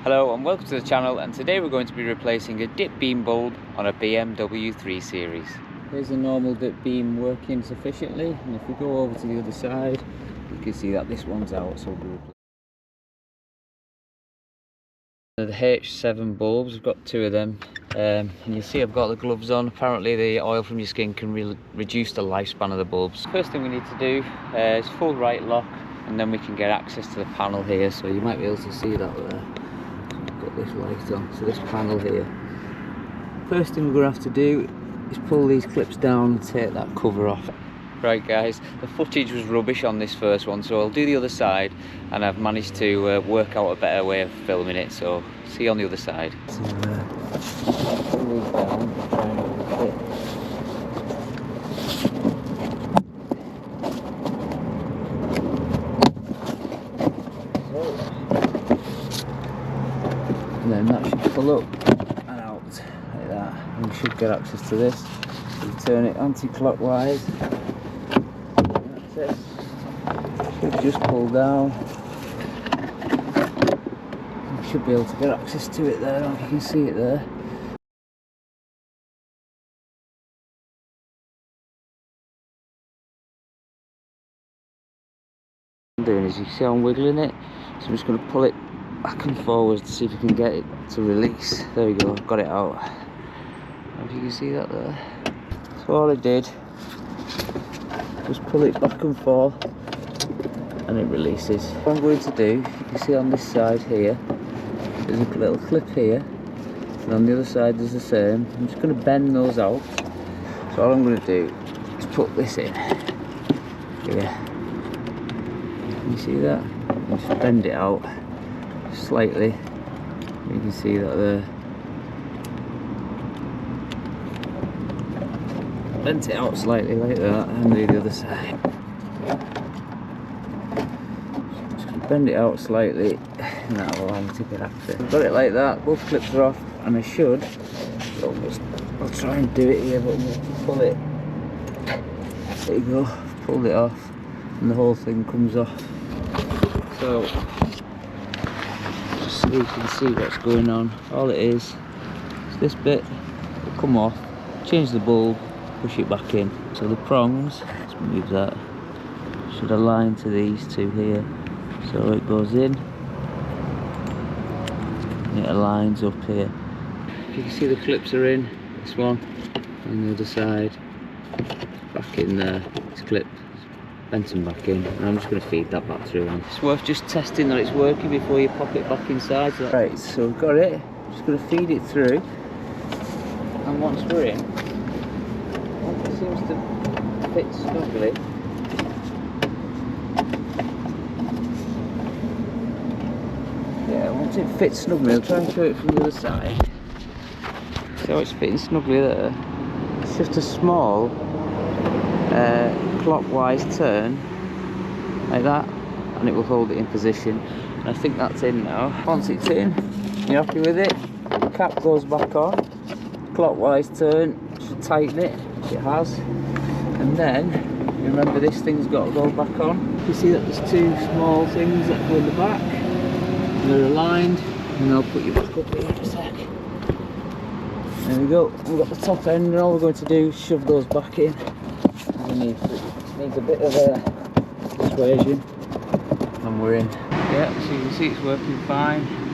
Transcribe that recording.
Hello and welcome to the channel, and today we're going to be replacing a dip beam bulb on a BMW 3 Series. Here's a normal dip beam working sufficiently, and if we go over to the other side you can see that this one's out, so we'll the H7 bulbs, I've got two of them, and you'll see I've got the gloves on. Apparently the oil from your skin can reduce the lifespan of the bulbs. First thing we need to do is full right lock, and then we can get access to the panel here, so you might be able to see that there. Got this light on, so this panel here. First thing we're going to have to do is pull these clips down and take that cover off. Right guys, the footage was rubbish on this first one, so I'll do the other side, and I've managed to work out a better way of filming it, so see you on the other side. So, pull these down, try and hold the clip. And then that should pull up and out like that, and we should get access to this. So we turn it anti-clockwise. That's it. Should just pull down. We should be able to get access to it there, if you can see it there. What I'm doing is, you see I'm wiggling it, so I'm just going to pull it back and forwards to see if we can get it to release. There we go, I've got it out. If you can see that there. So all I did was pull it back and forth and it releases. What I'm going to do, you can see on this side here, there's a little clip here, and on the other side there's the same. I'm just going to bend those out. So all I'm going to do is put this in here. Can you see that? And just bend it out slightly. You can see that there. Bent it out slightly like that, and do the other side. Just bend it out slightly, and that'll allow me to get access. I've got it like that, both clips are off, and I should almost, I'll try and do it here, but we'll pull it. There you go, pulled it off, and the whole thing comes off. So so you can see what's going on. All it is this bit will come off, change the bulb, push it back in. So the prongs, let's move that, should align to these two here. So it goes in and it aligns up here. You can see the clips are in, this one, and the other side, back in there, this clip. Bent them back in, and I'm just going to feed that back through. It's worth just testing that it's working before you pop it back inside. So right, so we've got it. Just going to feed it through, and once we're in, once it seems to fit snugly, yeah, once it fits snugly, I'll try and show it from the other side. So it's fitting snugly there. It's just a small clockwise turn like that, and it will hold it in position. And I think that's in now. Once it's in, you're happy with it, the cap goes back on, clockwise turn should tighten it, which it has, and then remember this thing's got to go back on. You see that there's two small things that go in the back, they're aligned, and I'll put you back up here in a sec. There we go, we've got the top end, and all we're going to do is shove those back in. Needs a bit of a persuasion, and we're in. Yeah, so you can see it's working fine.